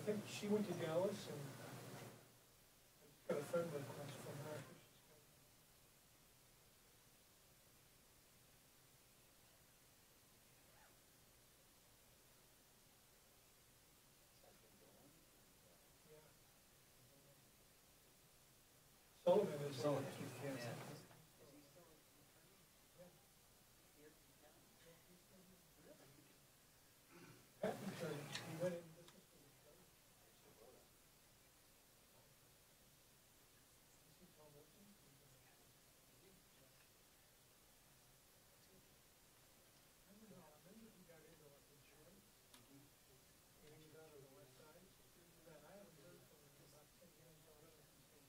think she went to Dallas and got a friend request from her. Sullivan is Sullivan. Yeah. Patent attorney. He went in business with his brother. You see Tom Wilson? Remember he got into like insurance? And he was out on the west side. Man, I haven't heard from him in about 10 years. I don't know if he's been.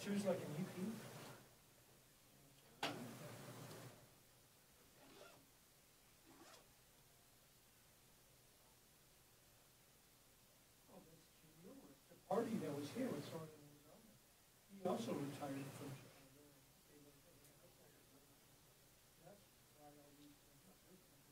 She was like an EP. Oh, that's Jim Miller. The party that was here was on Arizona. He also retired from Chicago. That's why all these things are different.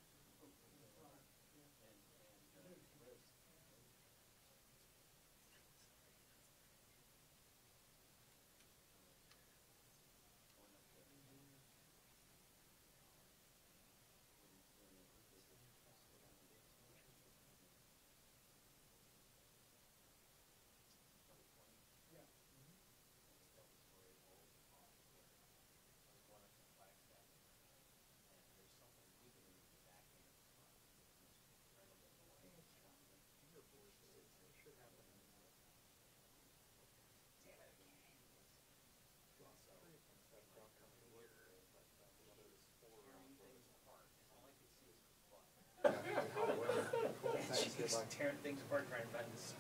She's tearing things apart trying to find this.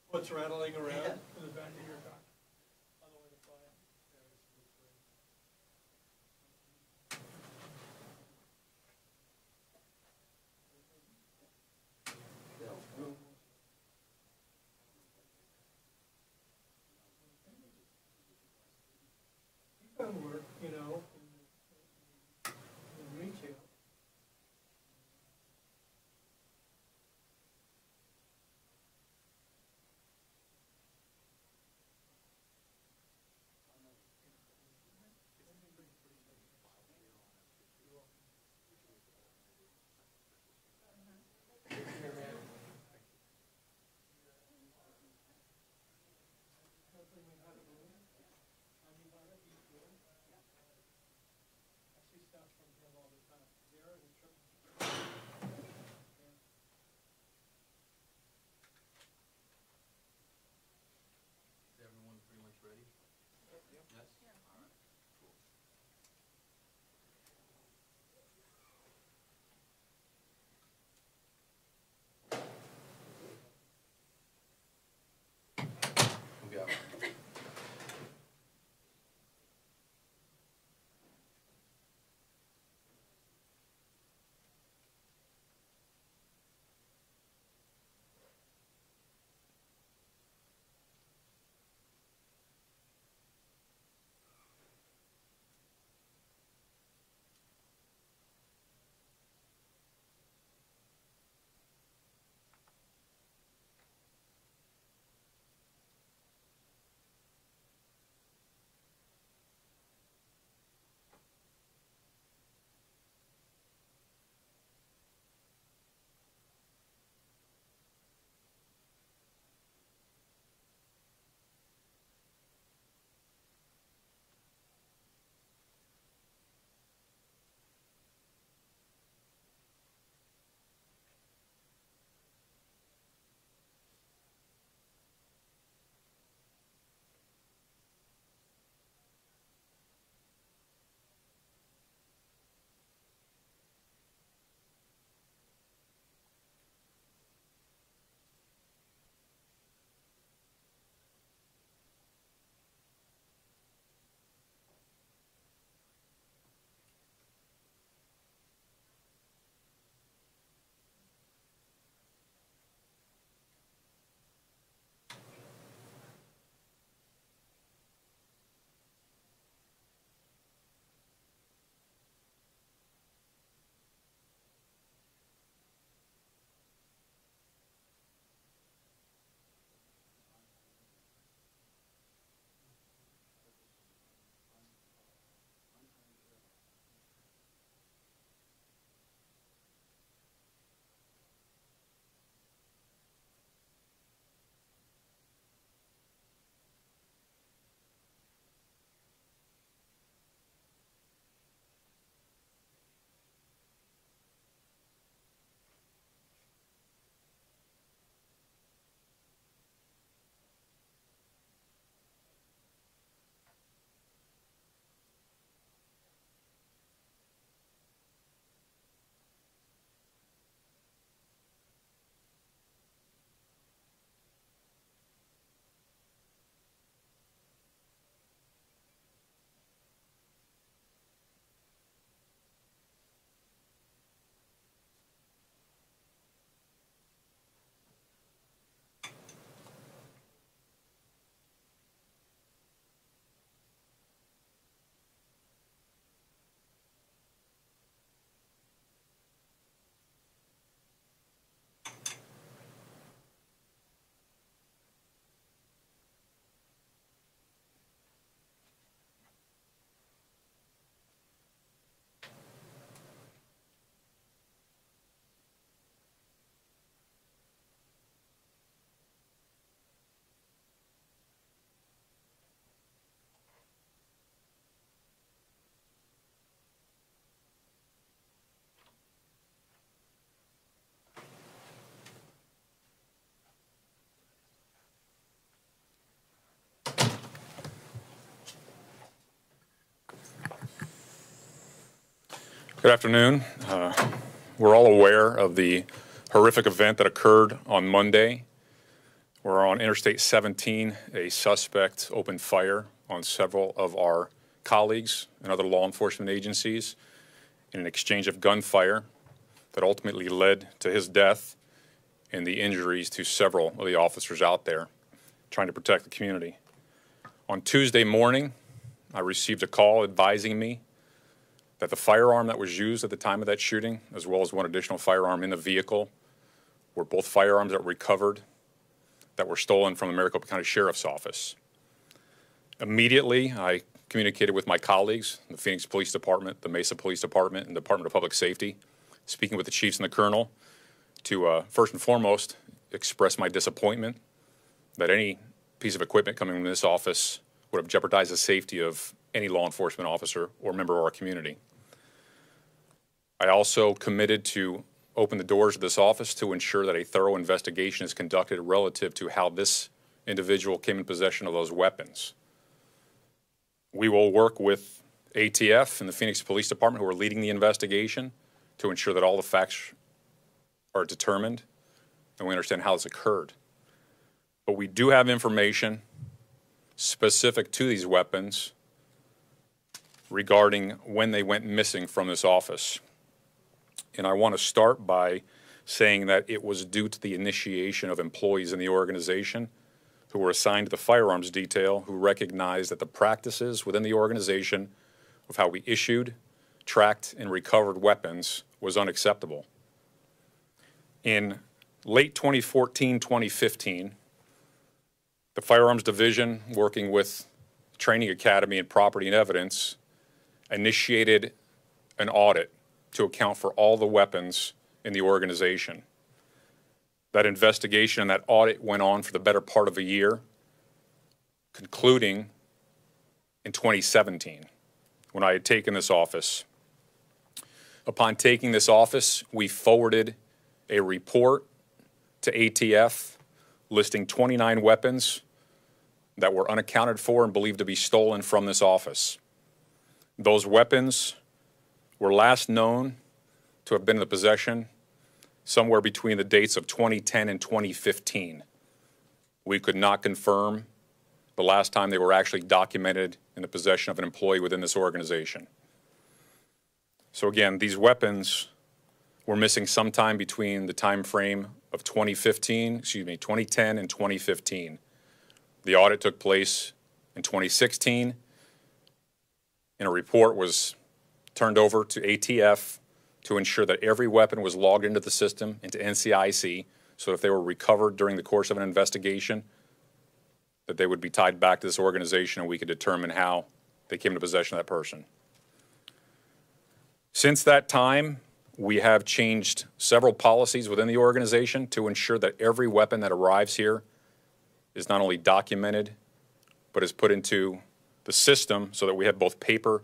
What's rattling around in the back of your car? On the way to fly. You found work, you know, in retail. Good afternoon. We're all aware of the horrific event that occurred on Monday, where on Interstate 17, a suspect opened fire on several of our colleagues and other law enforcement agencies in an exchange of gunfire that ultimately led to his death and the injuries to several of the officers out there trying to protect the community. On Tuesday morning, I received a call advising me that the firearm that was used at the time of that shooting, as well as one additional firearm in the vehicle, were both firearms that were recovered that were stolen from the Maricopa County Sheriff's Office. Immediately, I communicated with my colleagues, the Phoenix Police Department, the Mesa Police Department, and the Department of Public Safety, speaking with the chiefs and the colonel to first and foremost express my disappointment that any piece of equipment coming from this office would have jeopardized the safety of any law enforcement officer or member of our community. I also committed to open the doors of this office to ensure that a thorough investigation is conducted relative to how this individual came in possession of those weapons. We will work with ATF and the Phoenix Police Department, who are leading the investigation, to ensure that all the facts are determined and we understand how this occurred. But we do have information specific to these weapons regarding when they went missing from this office. And I want to start by saying that it was due to the initiation of employees in the organization who were assigned to the firearms detail, who recognized that the practices within the organization of how we issued, tracked, and recovered weapons was unacceptable. In late 2014-2015, the Firearms Division, working with Training Academy and Property and Evidence, initiated an audit to account for all the weapons in the organization. That investigation and that audit went on for the better part of a year, concluding in 2017, when I had taken this office. Upon taking this office, we forwarded a report to ATF listing 29 weapons that were unaccounted for and believed to be stolen from this office. Those weapons were last known to have been in the possession somewhere between the dates of 2010 and 2015. We could not confirm the last time they were actually documented in the possession of an employee within this organization. So again, these weapons were missing sometime between the time frame of 2010 and 2015. The audit took place in 2016, and a report was turned over to ATF to ensure that every weapon was logged into the system, into NCIC, so if they were recovered during the course of an investigation, that they would be tied back to this organization and we could determine how they came into possession of that person. Since that time, we have changed several policies within the organization to ensure that every weapon that arrives here is not only documented, but is put into the system so that we have both paper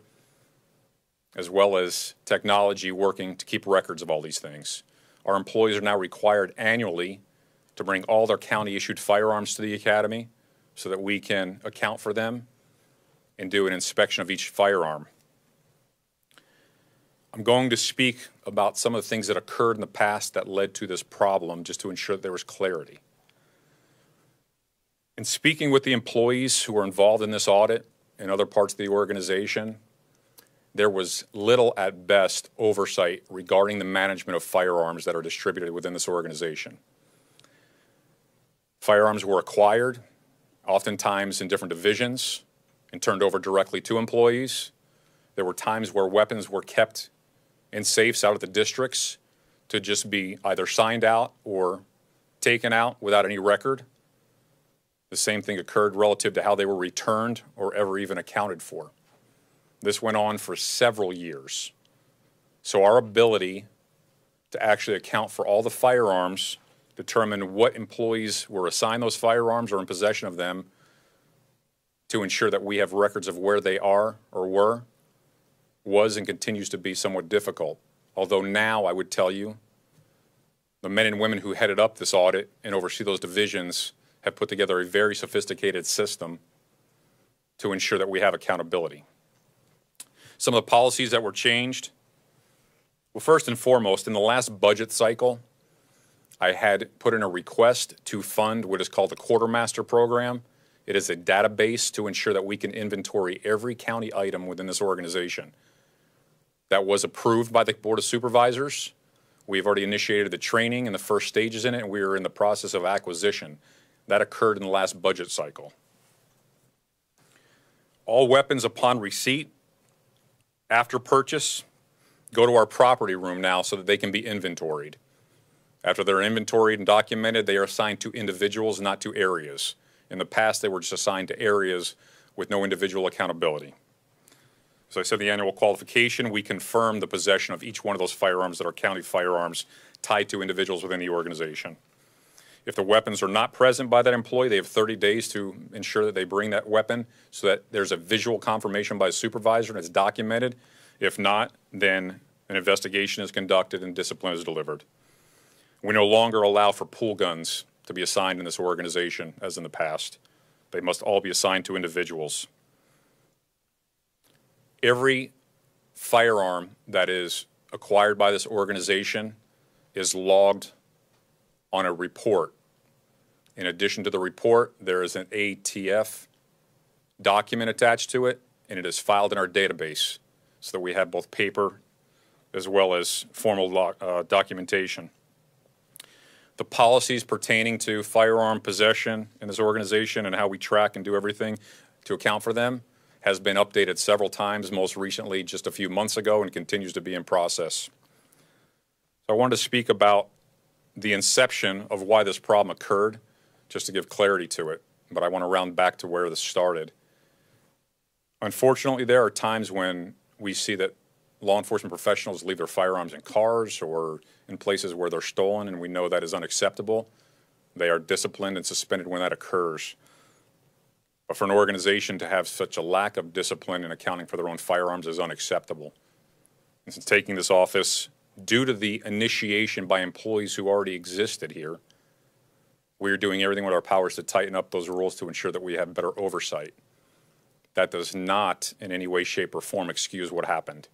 as well as technology working to keep records of all these things. Our employees are now required annually to bring all their county-issued firearms to the academy so that we can account for them and do an inspection of each firearm. I'm going to speak about some of the things that occurred in the past that led to this problem, just to ensure that there was clarity. In speaking with the employees who were involved in this audit and other parts of the organization, there was little at best oversight regarding the management of firearms that are distributed within this organization. Firearms were acquired, oftentimes in different divisions, and turned over directly to employees. There were times where weapons were kept in safes out of the districts to just be either signed out or taken out without any record. The same thing occurred relative to how they were returned or ever even accounted for. This went on for several years. So our ability to actually account for all the firearms, determine what employees were assigned those firearms or in possession of them, to ensure that we have records of where they are or were, was and continues to be somewhat difficult. Although now I would tell you, the men and women who headed up this audit and oversee those divisions have put together a very sophisticated system to ensure that we have accountability. Some of the policies that were changed Well, first and foremost, in the last budget cycle, I had put in a request to fund what is called the Quartermaster Program. It is a database to ensure that we can inventory every county item within this organization. That was approved by the Board of Supervisors. We've already initiated the training and the first stages in it, and we are in the process of acquisition. That occurred in the last budget cycle. All weapons upon receipt, after purchase, go to our property room now so that they can be inventoried. After they're inventoried and documented, they are assigned to individuals, not to areas. In the past, they were just assigned to areas with no individual accountability. So I said the annual qualification, we confirm the possession of each one of those firearms that are county firearms tied to individuals within the organization. If the weapons are not present by that employee, they have 30 days to ensure that they bring that weapon so that there's a visual confirmation by a supervisor and it's documented. If not, then an investigation is conducted and discipline is delivered. We no longer allow for pool guns to be assigned in this organization as in the past. They must all be assigned to individuals. Every firearm that is acquired by this organization is logged on a report. In addition to the report, there is an ATF document attached to it, and it is filed in our database so that we have both paper as well as formal documentation. The policies pertaining to firearm possession in this organization and how we track and do everything to account for them has been updated several times, most recently just a few months ago, and continues to be in process. So I wanted to speak about the inception of why this problem occurred, just to give clarity to it, but I want to round back to where this started. Unfortunately, there are times when we see that law enforcement professionals leave their firearms in cars or in places where they're stolen, and we know that is unacceptable. They are disciplined and suspended when that occurs. But for an organization to have such a lack of discipline in accounting for their own firearms is unacceptable. And since taking this office, due to the initiation by employees who already existed here, we are doing everything with our powers to tighten up those rules to ensure that we have better oversight. That does not in any way, shape, or form excuse what happened.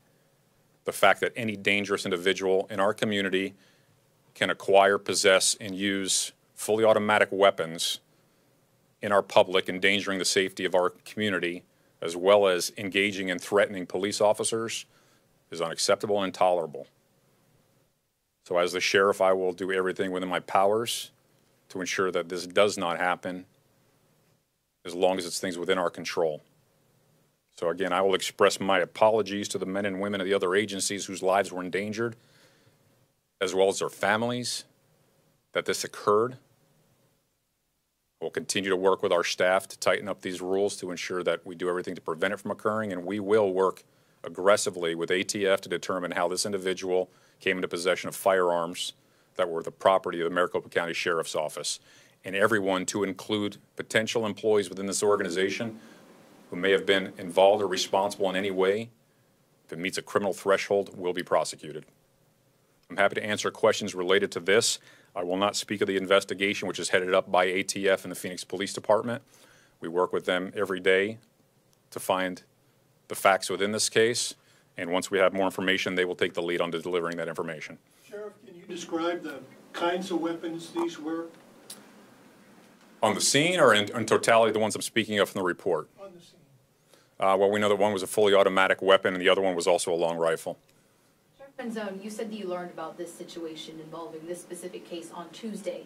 The fact that any dangerous individual in our community can acquire, possess, and use fully automatic weapons in our public, endangering the safety of our community, as well as engaging and threatening police officers, is unacceptable and intolerable. So as the sheriff, I will do everything within my powers to ensure that this does not happen, as long as it's things within our control. So again, I will express my apologies to the men and women of the other agencies whose lives were endangered, as well as their families, that this occurred. We'll continue to work with our staff to tighten up these rules to ensure that we do everything to prevent it from occurring, and we will work aggressively with ATF to determine how this individual came into possession of firearms that were the property of the Maricopa County Sheriff's Office, and everyone, to include potential employees within this organization who may have been involved or responsible in any way, if it meets a criminal threshold, will be prosecuted. I'm happy to answer questions related to this. I will not speak of the investigation, which is headed up by ATF and the Phoenix Police Department. We work with them every day to find the facts within this case, and once we have more information, they will take the lead on delivering that information. Sheriff, can you describe the kinds of weapons these were? On the scene, or in totality, the ones I'm speaking of from the report? On the scene. Well, we know that one was a fully automatic weapon and the other one was also a long rifle. Sheriff Penzone, you said that you learned about this situation involving this specific case on Tuesday,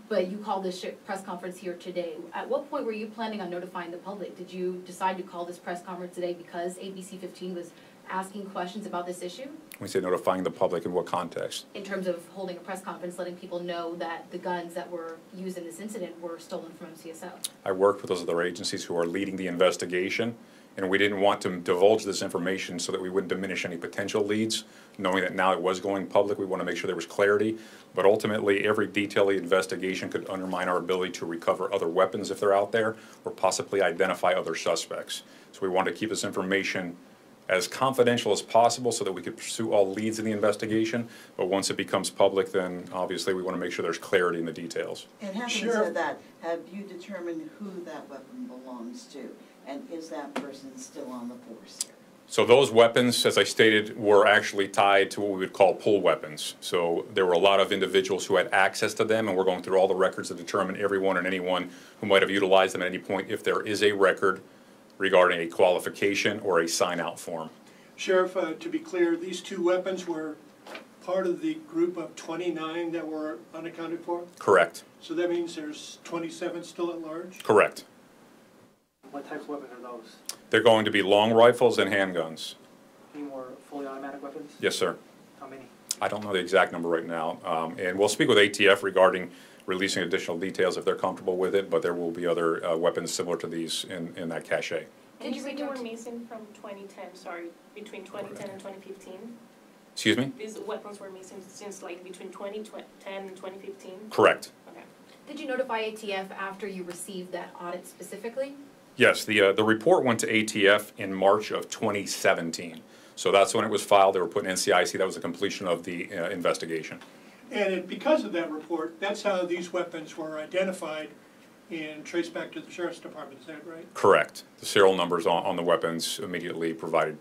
but you called this press conference here today. At what point were you planning on notifying the public? Did you decide to call this press conference today because ABC 15 was asking questions about this issue? We say notifying the public in what context? In terms of holding a press conference, letting people know that the guns that were used in this incident were stolen from MCSO. I worked with those other agencies who are leading the investigation, and we didn't want to divulge this information so that we wouldn't diminish any potential leads. Knowing that now it was going public, we want to make sure there was clarity. But ultimately, every detailed investigation could undermine our ability to recover other weapons if they're out there, or possibly identify other suspects. So we want to keep this information as confidential as possible so that we could pursue all leads in the investigation. But once it becomes public, then obviously we want to make sure there's clarity in the details. And having said that, have you determined who that weapon belongs to? And is that person still on the force here? So those weapons, as I stated, were actually tied to what we would call pull weapons. So there were a lot of individuals who had access to them, and we're going through all the records to determine everyone and anyone who might have utilized them at any point if there is a record regarding a qualification or a sign-out form. Sheriff, to be clear, these two weapons were part of the group of 29 that were unaccounted for? Correct. So that means there's 27 still at large? Correct. What types of weapons are those? They're going to be long rifles and handguns. Any more fully automatic weapons? Yes, sir. How many? I don't know the exact number right now, and we'll speak with ATF regarding releasing additional details if they're comfortable with it, but there will be other weapons similar to these in that cache. Did you say they were missing from 2010, sorry, between 2010 and 2015? Excuse me? These weapons were missing since like between 2010 and 2015? Correct. Okay. Did you notify ATF after you received that audit specifically? Yes, the report went to ATF in March of 2017. So that's when it was filed. They were put in NCIC. That was the completion of the investigation. And because of that report, that's how these weapons were identified and traced back to the Sheriff's Department, is that right? Correct. The serial numbers on the weapons immediately provided